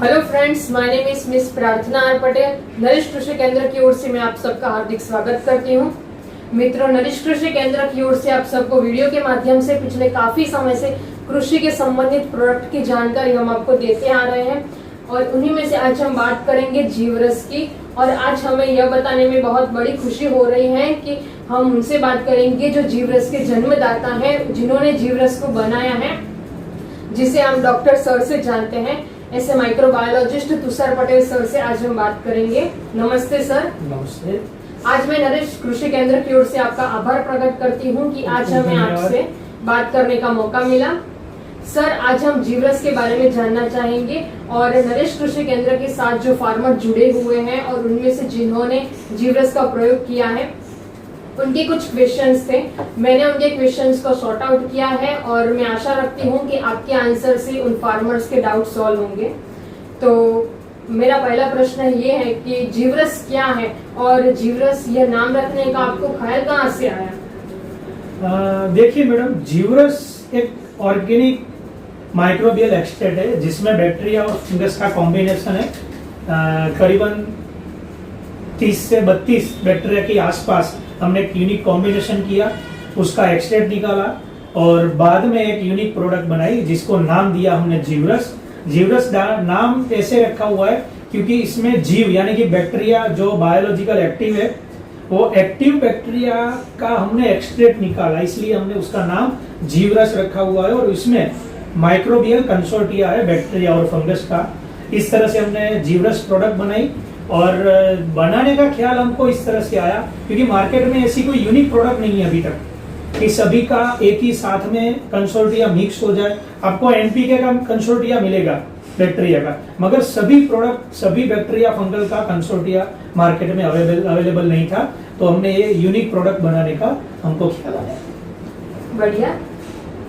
Hello friends, my name is miss प्रार्थना are Patel. Naresh कृषि केंद्र की ओर से मैं आप सबका हार्दिक स्वागत करती हूँ। मित्रों, नरेश कृषि केंद्र की ओर से आप सबको वीडियो के माध्यम से पिछले काफी समय से कृषि के संबंधित प्रोडक्ट की जानकारी हम आपको देते आ रहे हैं और उन्हीं में से आज हम बात करेंगे जीवरस की। और आज हमें यह बताने में बहुत बड़ी खुशी हो रही है कि हम उनसे बात करेंगे जो जीवरस के जन्मदाता हैं, जिन्होंने जीवरस को बनाया है, जिसे हम डॉक्टर सर से जानते हैं। ऐसे माइक्रोबायोलॉजिस्ट तुषार पटेल सर से आज हम बात करेंगे। नमस्ते सर। नमस्ते। आज मैं नरेश कृषि केंद्र की ओर से आपका आभार प्रकट करती हूँ कि आज हमें आपसे बात करने का मौका मिला। सर, आज हम जीवरस के बारे में जानना चाहेंगे और नरेश कृषि केंद्र के साथ जो फार्मर जुड़े हुए हैं और उनमें से जिन्होंने जीवरस का प्रयोग किया है, उनके कुछ क्वेश्चंस थे। मैंने उनके क्वेश्चंस को सॉर्ट आउट किया है और मैं आशा रखती हूँ कि आपके आंसर से उन फार्मर्स के डाउट सॉल्व होंगे। तो मेरा पहला प्रश्न ये है कि जीवरस क्या है और जीवरस यह नाम रखने का आपको ख्याल कहाँ से आया? देखिए मैडम, जीवरस एक ऑर्गेनिक माइक्रोबियल एक्सट्रैक्ट है जिसमें बैक्टीरिया और फंगस का कॉम्बिनेशन है। करीबन 30 से 32 बैक्टीरिया के आसपास हमने एक यूनिक कॉम्बिनेशन किया, उसका एक्सट्रैक्ट निकाला और बाद में एक यूनिक प्रोडक्ट बनाई जिसको नाम दिया हमने जीवरस। जीवरस नाम ऐसे रखा हुआ है क्योंकि इसमें जीव यानी कि बैक्टीरिया जो बायोलॉजिकल एक्टिव है, वो एक्टिव बैक्टीरिया का हमने एक्सट्रैक्ट निकाला, इसलिए हमने उसका नाम जीवरस रखा हुआ है। और इसमें माइक्रोबियल कंसोर्टिया है बैक्टीरिया और फंगस का। इस तरह से हमने जीवरस प्रोडक्ट बनाई और बनाने का ख्याल हमको इस तरह से आया क्योंकि मार्केट में ऐसी कोई यूनिक प्रोडक्ट नहीं है अभी तक कि सभी का एक ही साथ में कंसोर्टिया मिक्स हो जाए। आपको एनपीके का कंसोर्टिया मिलेगा बैक्टीरिया का, मगर सभी प्रोडक्ट सभी बैक्टीरिया फंगल का कंसोर्टिया मार्केट में अवेलेबल नहीं था। तो हमने ये यूनिक प्रोडक्ट बनाने का हमको ख्याल आया। बढ़िया।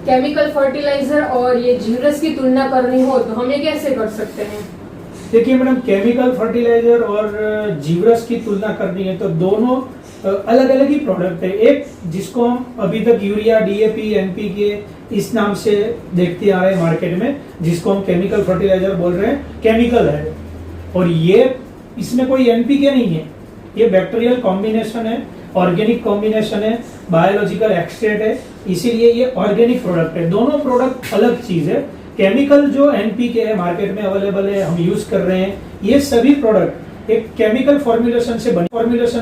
केमिकल फर्टिलाइजर और ये जीवरस की तुलना करनी हो तो हम ये कैसे कर सकते हैं? देखिए मैडम, केमिकल फर्टिलाइजर और जीवरस की तुलना करनी है तो दोनों अलग अलग ही प्रोडक्ट है। एक जिसको हम अभी तक यूरिया, डीएपी, एनपीके इस नाम से देखते आ रहे हैं मार्केट में, जिसको हम केमिकल फर्टिलाइजर बोल रहे हैं, केमिकल है। और ये इसमें कोई एनपीके नहीं है, ये बैक्टीरियल कॉम्बिनेशन है, ऑर्गेनिक कॉम्बिनेशन है, बायोलॉजिकल एक्सट्रैक्ट है, इसीलिए ये ऑर्गेनिक प्रोडक्ट है। दोनों प्रोडक्ट अलग चीज है। केमिकल जो एनपीके है मार्केट में अवेलेबल है, हम यूज कर रहे हैं, ये सभी प्रोडक्ट एक केमिकल फॉर्मुलेशन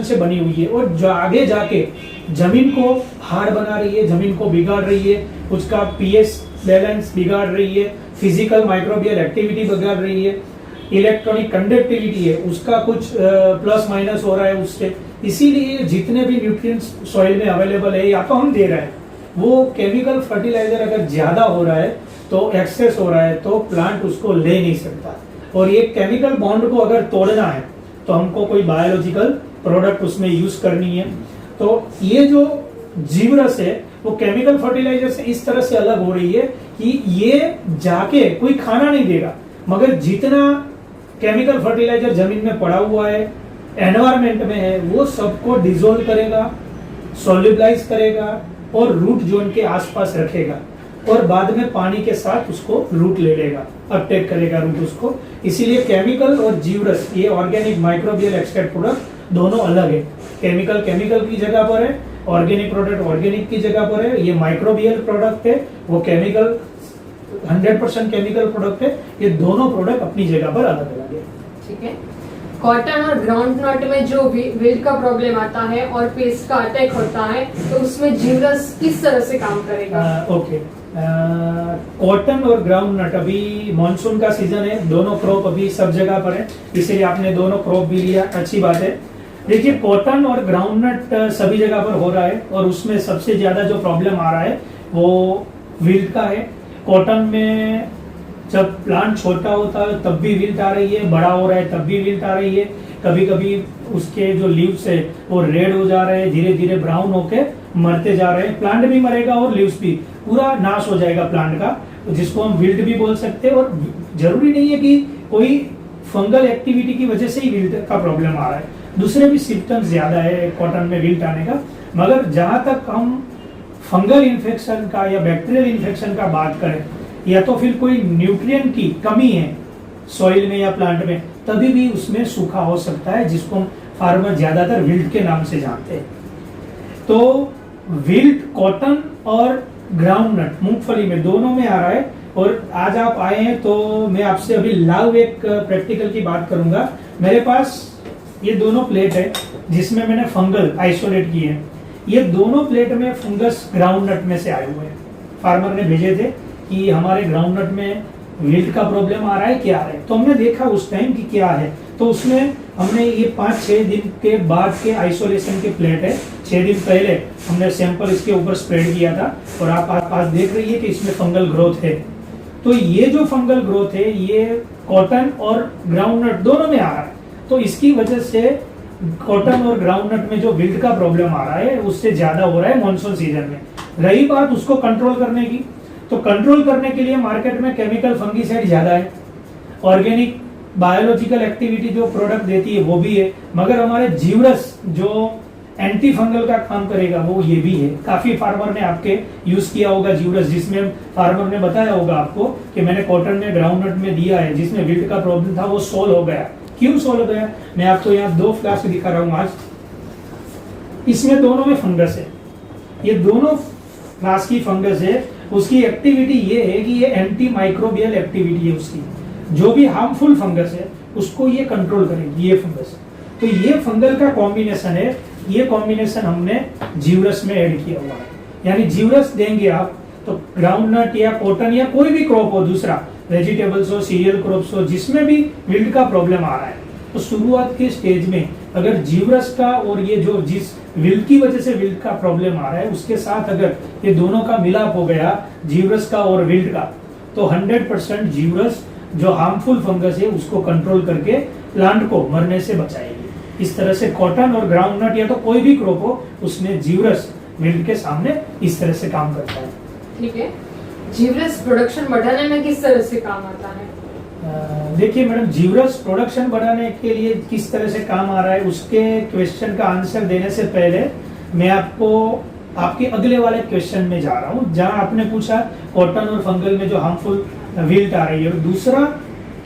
से बनी हुई है और जो आगे जाके जमीन को हार्ड बना रही है, जमीन को बिगाड़ रही है, उसका पीएच बैलेंस बिगाड़ रही है, फिजिकल माइक्रोबियल एक्टिविटी बिगाड़ रही है, इलेक्ट्रॉनिक कंडक्टिविटी है उसका कुछ प्लस माइनस हो रहा है उससे। इसीलिए जितने भी न्यूट्रिएंट्स सॉइल में अवेलेबल है या तो हम दे रहे हैं, वो केमिकल फर्टिलाइजर अगर ज्यादा हो रहा है तो एक्सेस हो रहा है तो प्लांट उसको ले नहीं सकता। और ये केमिकल बॉन्ड को अगर तोड़ना है तो हमको कोई बायोलॉजिकल प्रोडक्ट उसमें यूज करनी है। तो ये जो जीवरस है वो केमिकल फर्टिलाइजर से इस तरह से अलग हो रही है कि ये जाके कोई खाना नहीं देगा, मगर जितना केमिकल फर्टिलाइजर जमीन में पड़ा हुआ है, एनवायरमेंट में है, वो सबको डिसोल्व करेगा, सोल्यूबलाइज करेगा और रूट जोन के आसपास रखेगा और बाद में पानी के साथ उसको रूट ले लेगा, अपटेक करेगा रूट उसको। इसीलिए केमिकल और जीवरस ये ऑर्गेनिक माइक्रोबियल एक्सट्रैक्ट प्रोडक्ट दोनों अलग है। केमिकल की जगह पर है, ऑर्गेनिक प्रोडक्ट ऑर्गेनिक की जगह पर है। ये माइक्रोबियल प्रोडक्ट है, वो केमिकल 100% केमिकल प्रोडक्ट है। ये दोनों प्रोडक्ट अपनी जगह पर अलग अलग है। ठीक है। कॉटन और ग्राउंडनट में जो विल्ट का प्रॉब्लम आता है और पेस्ट का अटैक होता है तो उसमें जीवरस किस तरह से काम करेगा? ओके। कॉटन और ग्राउंडनट अभी मॉनसून का सीजन है, दोनों क्रॉप अभी सब जगह पर है, इसीलिए आपने दोनों क्रॉप भी लिया, अच्छी बात है। देखिए, कॉटन और ग्राउंडनट सभी जगह पर हो रहा है और उसमें सबसे ज्यादा जो प्रॉब्लम आ रहा है वो विल्ट का है। कॉटन में जब प्लांट छोटा होता है तब भी विल्ट आ रही है, बड़ा हो रहा है तब भी विल्ट आ रही है। कभी कभी उसके जो लीव्स है वो रेड हो जा रहे हैं, धीरे धीरे ब्राउन होके मरते जा रहे हैं। प्लांट भी मरेगा और लीव्स भी, पूरा नाश हो जाएगा प्लांट का, जिसको हम विल्ट भी बोल सकते हैं। और जरूरी नहीं है कि कोई फंगल एक्टिविटी की वजह से ही विल्ट का प्रॉब्लम आ रहा है, दूसरे भी सिम्टम्स ज्यादा है कॉटन में विल्ट आने का। मगर जहां तक हम फंगल इन्फेक्शन का या बैक्टीरियल इन्फेक्शन का बात करें या तो फिर कोई न्यूट्रिएंट की कमी है सॉइल में या प्लांट में, तभी भी उसमें सूखा हो सकता है, जिसको हम फार्मर ज्यादातर विल्ट के नाम से जानते हैं। तो विल्ट कॉटन और ग्राउंडनट मूंगफली में दोनों में आ रहा है। और आज आप आए हैं तो मैं आपसे अभी लाइव एक प्रैक्टिकल की बात करूंगा। मेरे पास ये दोनों प्लेट है जिसमें मैंने फंगल आइसोलेट किए हैं। ये दोनों प्लेट में फंगस ग्राउंडनट में से आए हुए हैं। फार्मर ने भेजे थे कि हमारे ग्राउंडनट में विल्ट का प्रॉब्लम आ रहा है, क्या है। तो हमने देखा उस टाइम कि क्या है। तो उसमें हमने ये 5-6 दिन के बाद के आइसोलेशन के प्लेट है। 6 दिन पहले हमने सैंपल इसके ऊपर स्प्रेड किया था और आप पास देख रही है कि इसमें फंगल ग्रोथ है। तो ये जो फंगल ग्रोथ है ये कॉटन और ग्राउंडनट दोनों में आ रहा है। तो इसकी वजह से कॉटन और ग्राउंडनट में जो विल्ट का प्रॉब्लम आ रहा है उससे ज्यादा हो रहा है मॉनसून सीजन में। रही बात उसको कंट्रोल करने की, तो कंट्रोल करने के लिए मार्केट में केमिकल फंगीसाइड ज्यादा है, ऑर्गेनिक बायोलॉजिकल एक्टिविटी जो प्रोडक्ट देती है वो भी है, मगर हमारे जीवरस जो एंटी फंगल का काम करेगा वो ये भी है। काफी फार्मर ने आपके यूज किया होगा जीवरस, जिसमें फार्मर ने बताया होगा आपको कि मैंने कॉटन में ग्राउंडनट में दिया है, जिसमें विल्ट का प्रॉब्लम था वो सोल्व हो गया। क्यों सोल्व हो गया? मैं आपको यहाँ 2 फ्लास्क दिखा रहा हूँ आज। इसमें दोनों में फंगस है, ये दोनों फ्लास्क की फंगस है। उसकी एक्टिविटी ये है कि ये एंटी माइक्रोबियल एक्टिविटी है उसकी, जो भी हार्मफुल फंगस है उसको ये कंट्रोल करेगी ये फंगस। तो ये फंगल का कॉम्बिनेशन है, ये कॉम्बिनेशन हमने जीवरस में ऐड किया हुआ है। यानी जीवरस देंगे आप तो ग्राउंडनट या कॉटन या कोई भी क्रॉप हो, दूसरा वेजिटेबल्स हो, सीरियल क्रॉप्स हो, जिसमें भी विल्ट का प्रॉब्लम आ रहा है, तो शुरुआत के स्टेज में अगर जीवरस का और ये जो जिस विल्ट की वजह से विल्ट का प्रॉब्लम आ रहा है उसके साथ अगर ये दोनों का मिलाप हो गया, जीवरस का और विल्ट का, तो 100% जीवरस जो हार्मफुल फंगस है उसको कंट्रोल करके प्लांट को मरने से बचाएगी। इस तरह से कॉटन और ग्राउंडनट या तो कोई भी क्रॉप हो उसमें जीवरस विल्ट के सामने इस तरह से काम करता है। ठीक है, जीवरस प्रोडक्शन बढ़ाने में किस तरह से काम आता है? देखिए मैडम, जीवरस प्रोडक्शन बढ़ाने के लिए किस तरह से काम आ रहा है उसके क्वेश्चन का आंसर देने से पहले मैं आपको आपके अगले वाले क्वेश्चन में जा रहा हूँ, जहां आपने पूछा कॉटन और फंगल में जो हार्मफुल विल्ट आ रही है। और दूसरा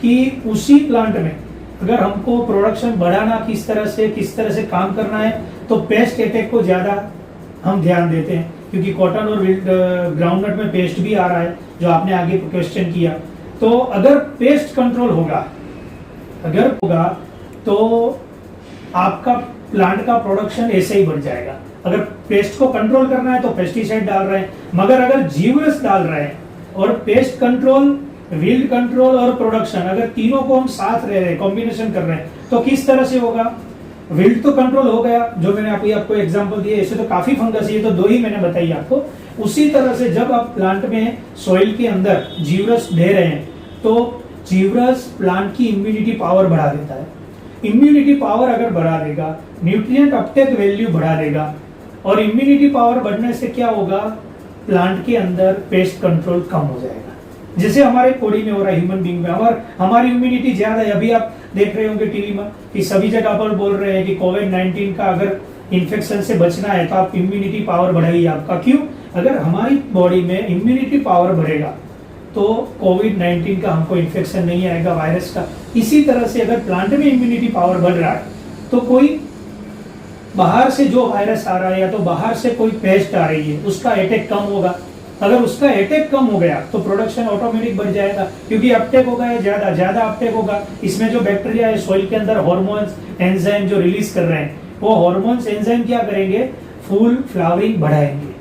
कि उसी प्लांट में अगर हमको प्रोडक्शन बढ़ाना किस तरह से काम करना है, तो पेस्ट अटैक को ज्यादा हम ध्यान देते हैं, क्योंकि कॉटन और ग्राउंडनट में पेस्ट भी आ रहा है जो आपने आगे क्वेश्चन किया। तो अगर पेस्ट कंट्रोल होगा तो आपका प्लांट का प्रोडक्शन ऐसे ही बढ़ जाएगा। अगर पेस्ट को कंट्रोल करना है तो पेस्टिसाइड डाल रहे हैं, मगर अगर जीवरस डाल रहे हैं और पेस्ट कंट्रोल, विल्ट कंट्रोल और प्रोडक्शन, अगर तीनों को हम साथ रह रहे हैं, कॉम्बिनेशन कर रहे हैं, तो किस तरह से होगा? विल्ट तो कंट्रोल हो गया, जो मैंने आपको एग्जांपल दिए, ऐसे तो काफी फंगस है, तो 2 ही मैंने बताई आपको। उसी तरह से जब आप प्लांट में सॉइल के अंदर जीवरस दे रहे हैं तो जीवरस प्लांट की इम्यूनिटी पावर बढ़ा देता है। इम्यूनिटी पावर अगर बढ़ा देगा, न्यूट्रिएंट अपटेक वैल्यू बढ़ा देगा, और इम्यूनिटी पावर बढ़ने से क्या होगा? प्लांट के अंदर पेस्ट कंट्रोल कम हो जाएगा, जैसे हमारे बॉडी में हो रहा है, ह्यूमन बीइंग में। और हमारी इम्यूनिटी ज्यादा है। अभी आप देख रहे होंगे टीवी में कि सभी जगह पर बोल रहे हैं कि कोविड-19 का अगर इन्फेक्शन से बचना है तो आप इम्यूनिटी पावर बढ़ाइए आपका। क्यों? अगर हमारी बॉडी में इम्यूनिटी पावर बढ़ेगा तो कोविड-19 का हमको इन्फेक्शन नहीं आएगा, वायरस का। इसी तरह से अगर प्लांट में इम्यूनिटी पावर बढ़ रहा है तो कोई बाहर से जो वायरस आ रहा है या तो बाहर से कोई पेस्ट आ रही है, उसका अटैक कम होगा। अगर उसका अटैक कम हो गया तो प्रोडक्शन ऑटोमेटिक बढ़ जाएगा, क्योंकि अपटेक होगा ज्यादा अपटेक होगा। इसमें जो बैक्टीरिया है सॉइल के अंदर हार्मोन्स एंजाइम जो रिलीज कर रहे हैं, वो हार्मोन्स एंजाइम क्या करेंगे? फूल फ्लावरिंग बढ़ाएंगे,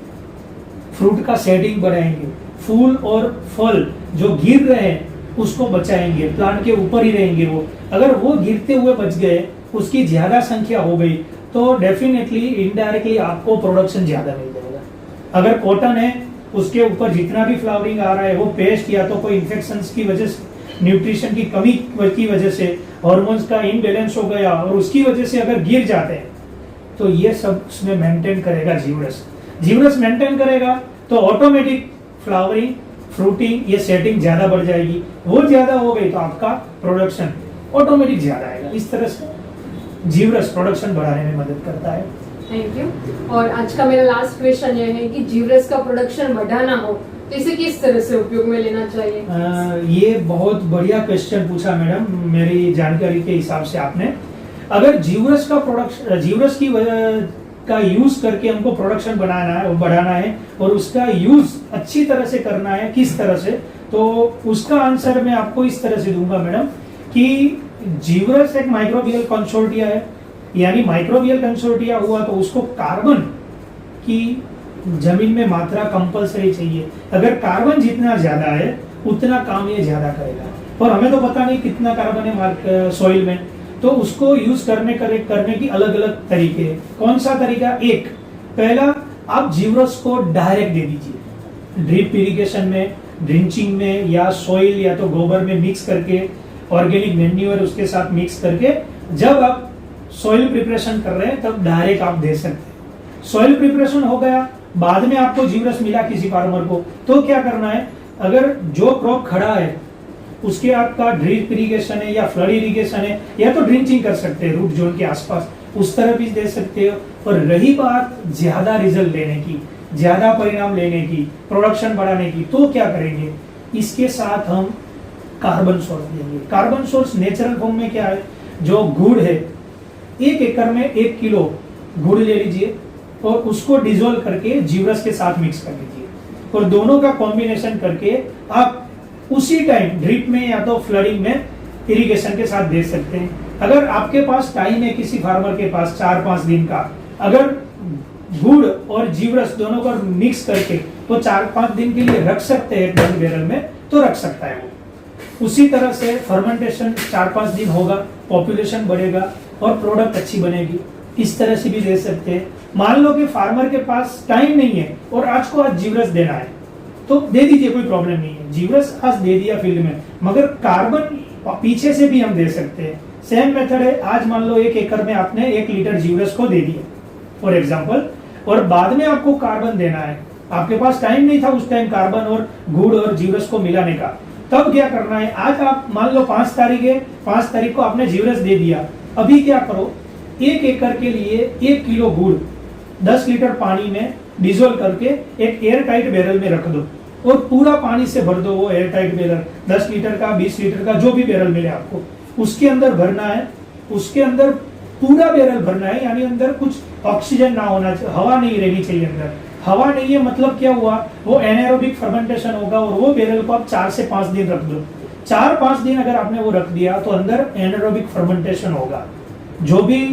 फ्रूट का शेडिंग बढ़ाएंगे, फूल और फल जो गिर रहे हैं उसको बचाएंगे, प्लांट के ऊपर ही रहेंगे वो। अगर वो गिरते हुए बच गए, उसकी ज्यादा संख्या हो गई, तो डेफिनेटली इनडायरेक्टली आपको प्रोडक्शन ज्यादा मिल जाएगा। अगर कॉटन है, उसके ऊपर जितना भी फ्लावरिंग आ रहा है वो पेस्ट या तो कोई इन्फेक्शन की वजह से, न्यूट्रिशन की कमी की वजह से, हार्मोन्स का इनबैलेंस हो गया और उसकी वजह से अगर गिर जाते हैं, तो ये सब उसमें मेंटेन करेगा जीवरस मेंटेन करेगा, तो ऑटोमेटिक फ्लावरिंग, फ्रूटिंग, ये सेटिंग ज्यादा बढ़ जाएगी। वो ज्यादा हो गई तो आपका प्रोडक्शन ऑटोमेटिक ज्यादा आएगा। इस तरह से जीवरस प्रोडक्शन बढ़ाने में मदद करता है। Thank you. और आज का मेरा लास्ट क्वेश्चन ये है कि जीवरस का प्रोडक्शन बढ़ाना हो तो इसे किस तरह से उपयोग में लेना चाहिए? ये बहुत बढ़िया क्वेश्चन पूछा मैडम, मेरी जानकारी के हिसाब से आपने। अगर जीवरस का प्रोडक्शन, जीवरस की का यूज करके हमको प्रोडक्शन बनाना है और बढ़ाना है और उसका यूज अच्छी तरह से करना है, किस तरह से, तो उसका आंसर मैं आपको इस तरह से दूंगा मैडम कि जीवरस एक माइक्रोबियल कंसोर्टिया है, यानी माइक्रोबियल कंसोर्टिया हुआ तो उसको कार्बन की जमीन में मात्रा कंपलसरी चाहिए। अगर कार्बन जितना ज्यादा है उतना काम ये ज्यादा करेगा, और हमें तो पता नहीं कितना कार्बन है सॉइल में, तो उसको यूज करने की अलग अलग तरीके हैं। कौन सा तरीका? एक, पहला, आप जीवरस को डायरेक्ट दे दीजिए ड्रिप इरिगेशन में, ड्रिंचिंग में, या सॉइल या तो गोबर में मिक्स करके, ऑर्गेनिक मैन्यूअर उसके साथ मिक्स करके, जब आप सॉइल प्रिपरेशन कर रहे हैं तब डायरेक्ट आप दे सकते हैं। सॉइल प्रिपरेशन हो गया, बाद में आपको जीवरस मिला किसी फार्मर को, तो क्या करना है, अगर जो क्रॉप खड़ा है उसके आपका ड्रिप इरिगेशन है या फ्लड इरिगेशन है, या तो ड्रिंचिंग कर सकते हैं रूट जोन के आसपास, उस तरह भी दे सकते हो। और रही बात ज्यादा रिजल्ट लेने की, ज्यादा परिणाम लेने की, प्रोडक्शन बढ़ाने की, तो क्या करेंगे, इसके साथ हम कार्बन सोर्स देंगे। कार्बन सोर्स नेचुरल फॉर्म में क्या है, जो गुड़ है, 1 एकड़ में 1 किलो गुड़ ले लीजिए और उसको डिजोल्व करके जीवरस के साथ मिक्स कर लीजिए, और दोनों का कॉम्बिनेशन करके आप उसी टाइम ड्रिप में या तो फ्लडिंग में इरिगेशन के साथ दे सकते हैं। अगर आपके पास टाइम है किसी फार्मर के पास 4-5 दिन का, अगर गुड़ और जीवरस दोनों को मिक्स करके वो 4-5 दिन के लिए रख सकते हैं एक बैरल में, तो रख सकता है वो। उसी तरह से फर्मेंटेशन 4-5 दिन होगा, पॉपुलेशन बढ़ेगा और प्रोडक्ट अच्छी बनेगी। इस तरह से भी दे सकते हैं। मान लो कि फार्मर के पास टाइम नहीं है और आज को आज जीवरस देना है, तो दे दीजिए, कोई प्रॉब्लम नहीं है। जीवरस आज दे दिया फील्ड में, मगर कार्बन पीछे से भी हम दे सकते हैं। सेम मेथड है, आज मान लो 1 एकड़ में आपने 1 लीटर जीवरस को दे दिया फॉर एग्जांपल, और बाद में आपको कार्बन देना है, आपके पास टाइम नहीं था उस टाइम कार्बन और गुड़ और जीवरस को मिलाने का, तब क्या करना है, आज आप मान लो 5 तारीख है, 5 तारीख को आपने जीवरस दे दिया, अभी क्या करो, 1 एकड़ के लिए 1 किलो गुड़ 10 लीटर पानी में डिजोल्व करके एक एयर टाइट बैरल में रख दो और पूरा पानी से भर दो वो एयर टाइट बैरल, 10 लीटर का, 20 लीटर का, जो भी बैरल मिले आपको, उसके अंदर भरना है। उसके अंदर पूरा बैरल भरना है, यानी अंदर कुछ ऑक्सीजन ना होना चाहिए, हवा नहीं रहनी चाहिए अंदर। हवा नहीं है मतलब क्या हुआ, वो एनारोबिक फर्मेंटेशन होगा और वो बैरल को आप 4 से 5 दिन रख दो। 4-5 दिन अगर आपने वो रख दिया तो अंदर एनारोबिक फर्मेंटेशन होगा, जो भी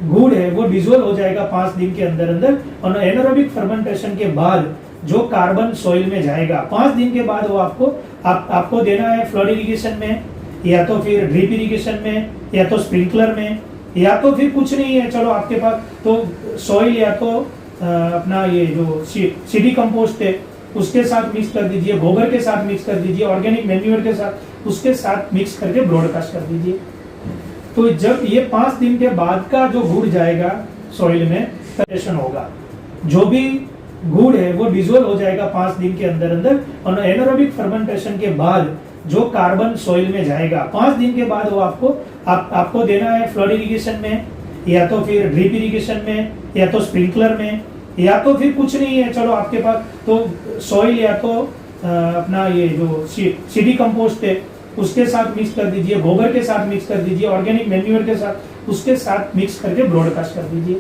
गुड़ है वो डिजोल्व हो जाएगा 5 दिन के अंदर अंदर, और एनारोबिक फर्मेंटेशन के बाद जो कार्बन सॉइल में जाएगा 5 दिन के बाद वो आपको देना है फ्लड इरिगेशन में, या तो फिर ड्रिप इरिगेशन में, या तो स्प्रिंकलर में, या तो फिर कुछ नहीं है, चलो आपके पास तो सॉइल या तो अपना ये जो सीडी कंपोस्ट है उसके साथ मिक्स कर दीजिए, गोबर के साथ मिक्स कर दीजिए, ऑर्गेनिक मैन्यूअर के साथ उसके साथ मिक्स करके ब्रॉडकास्ट कर दीजिए। तो जब ये 5 दिन के बाद का जो गुड़ जाएगा सॉइल में, फर्मेंटेशन होगा, जो भी गुड़ है वो डिजोल्व हो जाएगा 5 दिन के अंदर अंदर, और एनारोबिक फर्मेंटेशन के बाद जो कार्बन सॉइल में जाएगा 5 दिन के बाद वो आपको देना है फ्लड इरिगेशन में, या तो फिर ड्रिप इरिगेशन में, या तो स्प्रिंकलर में, या तो फिर कुछ नहीं है, चलो आपके पास तो सॉइल या तो अपना ये जो सीडी कंपोस्ट है उसके साथ मिक्स कर दीजिए, गोबर के साथ मिक्स कर दीजिए, ऑर्गेनिक मैन्यूअर के साथ उसके साथ मिक्स करके ब्रॉडकास्ट कर दीजिए।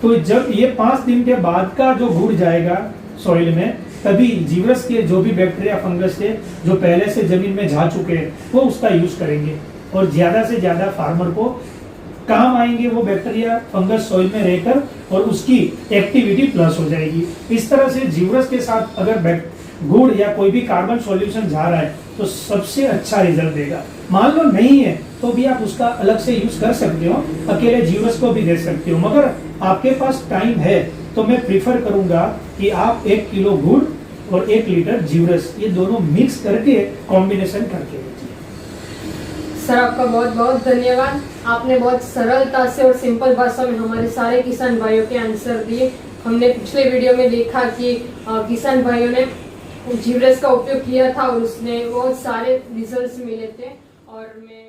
तो जब ये 5 दिन के बाद का जो गुड़ जाएगा सॉइल में, तभी जीवरस के जो भी बैक्टीरिया फंगस है जो पहले से जमीन में जा चुके हैं वो उसका यूज करेंगे, और ज्यादा से ज्यादा फार्मर को काम आएंगे वो बैक्टीरिया फंगस सॉइल में रहकर, और उसकी एक्टिविटी प्लस हो जाएगी। इस तरह से जीवरस के साथ अगर गुड़ या कोई भी कार्बन सॉल्यूशन जा रहा है तो सबसे अच्छा रिजल्ट देगा। मान लो नहीं है तो भी आप उसका अलग से यूज कर सकते हो, अकेले जीवरस को भी दे सकते हो, मगर आपके पास टाइम है तो मैं प्रीफर करूंगा कि आप 1 किलो गुड़ और 1 लीटर जीवरस ये दोनों मिक्स करके कॉम्बिनेशन करके लीजिए। सर आपका बहुत बहुत धन्यवाद, आपने बहुत सरलता से और सिंपल भाषा में हमारे सारे किसान भाइयों के आंसर दिए। हमने पिछले वीडियो में देखा कि किसान भाइयों ने जीवरस का उपयोग किया था और उसने बहुत सारे रिजल्ट्स मिले थे, और मैं